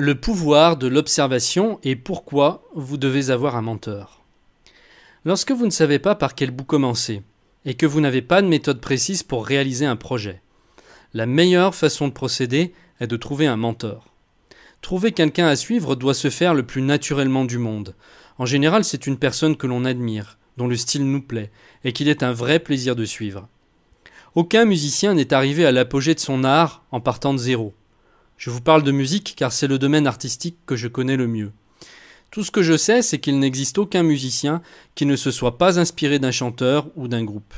Le pouvoir de l'observation et pourquoi vous devez avoir un mentor. Lorsque vous ne savez pas par quel bout commencer et que vous n'avez pas de méthode précise pour réaliser un projet, la meilleure façon de procéder est de trouver un mentor. Trouver quelqu'un à suivre doit se faire le plus naturellement du monde. En général, c'est une personne que l'on admire, dont le style nous plaît et qu'il est un vrai plaisir de suivre. Aucun musicien n'est arrivé à l'apogée de son art en partant de zéro. Je vous parle de musique car c'est le domaine artistique que je connais le mieux. Tout ce que je sais, c'est qu'il n'existe aucun musicien qui ne se soit pas inspiré d'un chanteur ou d'un groupe.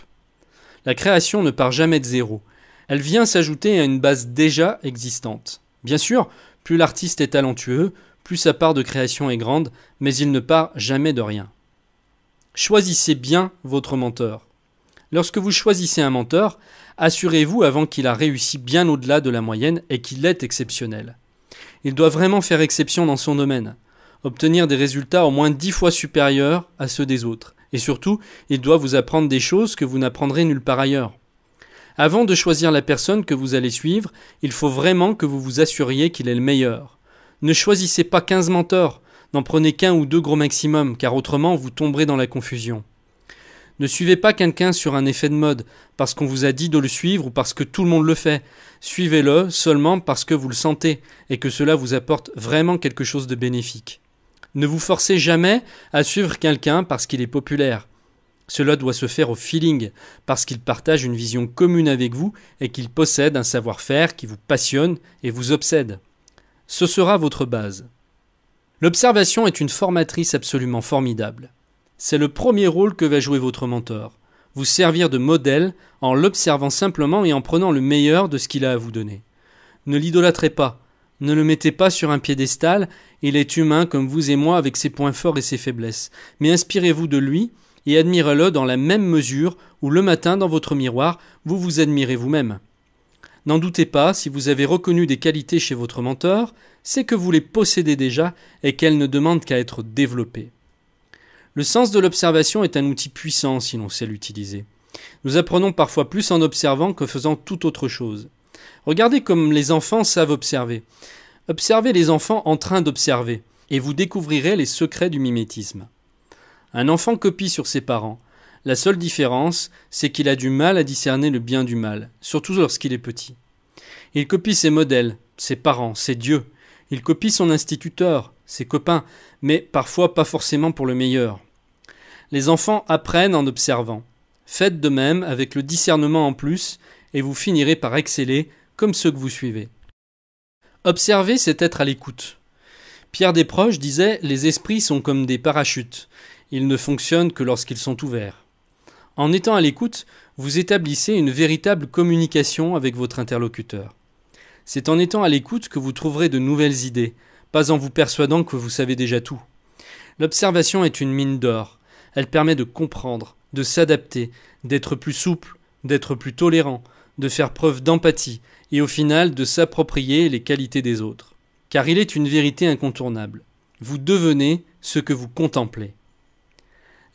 La création ne part jamais de zéro. Elle vient s'ajouter à une base déjà existante. Bien sûr, plus l'artiste est talentueux, plus sa part de création est grande, mais il ne part jamais de rien. Choisissez bien votre mentor. Lorsque vous choisissez un mentor, assurez-vous avant qu'il a réussi bien au-delà de la moyenne et qu'il est exceptionnel. Il doit vraiment faire exception dans son domaine, obtenir des résultats au moins 10 fois supérieurs à ceux des autres. Et surtout, il doit vous apprendre des choses que vous n'apprendrez nulle part ailleurs. Avant de choisir la personne que vous allez suivre, il faut vraiment que vous vous assuriez qu'il est le meilleur. Ne choisissez pas 15 mentors, n'en prenez qu'un ou deux gros maximum, car autrement vous tomberez dans la confusion. Ne suivez pas quelqu'un sur un effet de mode, parce qu'on vous a dit de le suivre ou parce que tout le monde le fait. Suivez-le seulement parce que vous le sentez et que cela vous apporte vraiment quelque chose de bénéfique. Ne vous forcez jamais à suivre quelqu'un parce qu'il est populaire. Cela doit se faire au feeling, parce qu'il partage une vision commune avec vous et qu'il possède un savoir-faire qui vous passionne et vous obsède. Ce sera votre base. L'observation est une formatrice absolument formidable. C'est le premier rôle que va jouer votre mentor. Vous servir de modèle en l'observant simplement et en prenant le meilleur de ce qu'il a à vous donner. Ne l'idolâtrez pas, ne le mettez pas sur un piédestal, il est humain comme vous et moi avec ses points forts et ses faiblesses. Mais inspirez-vous de lui et admirez-le dans la même mesure où le matin dans votre miroir, vous vous admirez vous-même. N'en doutez pas, si vous avez reconnu des qualités chez votre mentor, c'est que vous les possédez déjà et qu'elles ne demandent qu'à être développées. Le sens de l'observation est un outil puissant si l'on sait l'utiliser. Nous apprenons parfois plus en observant que faisant toute autre chose. Regardez comme les enfants savent observer. Observez les enfants en train d'observer, et vous découvrirez les secrets du mimétisme. Un enfant copie sur ses parents. La seule différence, c'est qu'il a du mal à discerner le bien du mal, surtout lorsqu'il est petit. Il copie ses modèles, ses parents, ses dieux. Il copie son instituteur, ses copains, mais parfois pas forcément pour le meilleur. Les enfants apprennent en observant. Faites de même avec le discernement en plus, et vous finirez par exceller comme ceux que vous suivez. Observer, c'est être à l'écoute. Pierre Desproges disait « Les esprits sont comme des parachutes. Ils ne fonctionnent que lorsqu'ils sont ouverts. » En étant à l'écoute, vous établissez une véritable communication avec votre interlocuteur. C'est en étant à l'écoute que vous trouverez de nouvelles idées, pas en vous persuadant que vous savez déjà tout. L'observation est une mine d'or. Elle permet de comprendre, de s'adapter, d'être plus souple, d'être plus tolérant, de faire preuve d'empathie et au final de s'approprier les qualités des autres. Car il est une vérité incontournable. Vous devenez ce que vous contemplez.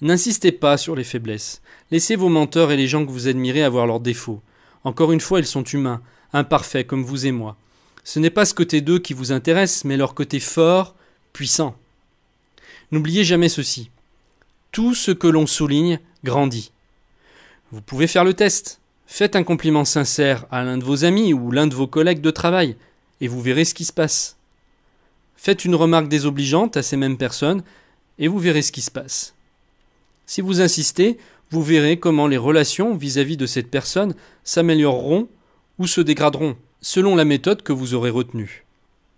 N'insistez pas sur les faiblesses. Laissez vos mentors et les gens que vous admirez avoir leurs défauts. Encore une fois, ils sont humains, imparfaits comme vous et moi. Ce n'est pas ce côté d'eux qui vous intéresse, mais leur côté fort, puissant. N'oubliez jamais ceci. Tout ce que l'on souligne grandit. Vous pouvez faire le test. Faites un compliment sincère à l'un de vos amis ou l'un de vos collègues de travail, et vous verrez ce qui se passe. Faites une remarque désobligeante à ces mêmes personnes, et vous verrez ce qui se passe. Si vous insistez, vous verrez comment les relations vis-à-vis de cette personne s'amélioreront ou se dégraderont, selon la méthode que vous aurez retenue.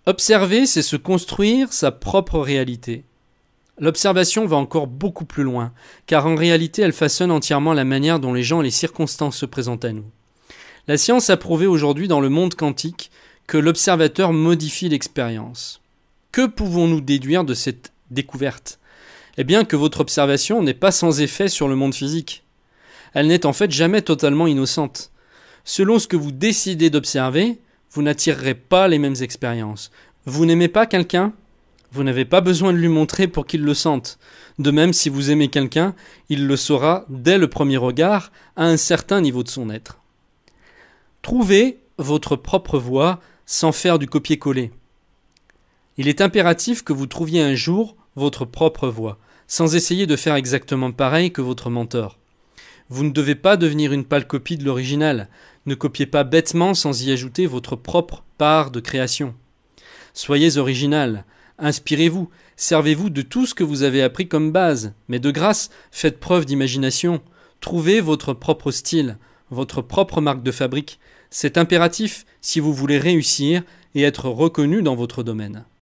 Observer, c'est se construire sa propre réalité. L'observation va encore beaucoup plus loin, car en réalité elle façonne entièrement la manière dont les gens et les circonstances se présentent à nous. La science a prouvé aujourd'hui dans le monde quantique que l'observateur modifie l'expérience. Que pouvons-nous déduire de cette découverte ? Eh bien que votre observation n'est pas sans effet sur le monde physique. Elle n'est en fait jamais totalement innocente. Selon ce que vous décidez d'observer, vous n'attirerez pas les mêmes expériences. Vous n'aimez pas quelqu'un ? Vous n'avez pas besoin de lui montrer pour qu'il le sente. De même, si vous aimez quelqu'un, il le saura dès le premier regard à un certain niveau de son être. Trouvez votre propre voie sans faire du copier-coller. Il est impératif que vous trouviez un jour votre propre voie, sans essayer de faire exactement pareil que votre mentor. Vous ne devez pas devenir une pâle copie de l'original. Ne copiez pas bêtement sans y ajouter votre propre part de création. Soyez original, inspirez-vous, servez-vous de tout ce que vous avez appris comme base, mais de grâce, faites preuve d'imagination. Trouvez votre propre style, votre propre marque de fabrique. C'est impératif si vous voulez réussir et être reconnu dans votre domaine.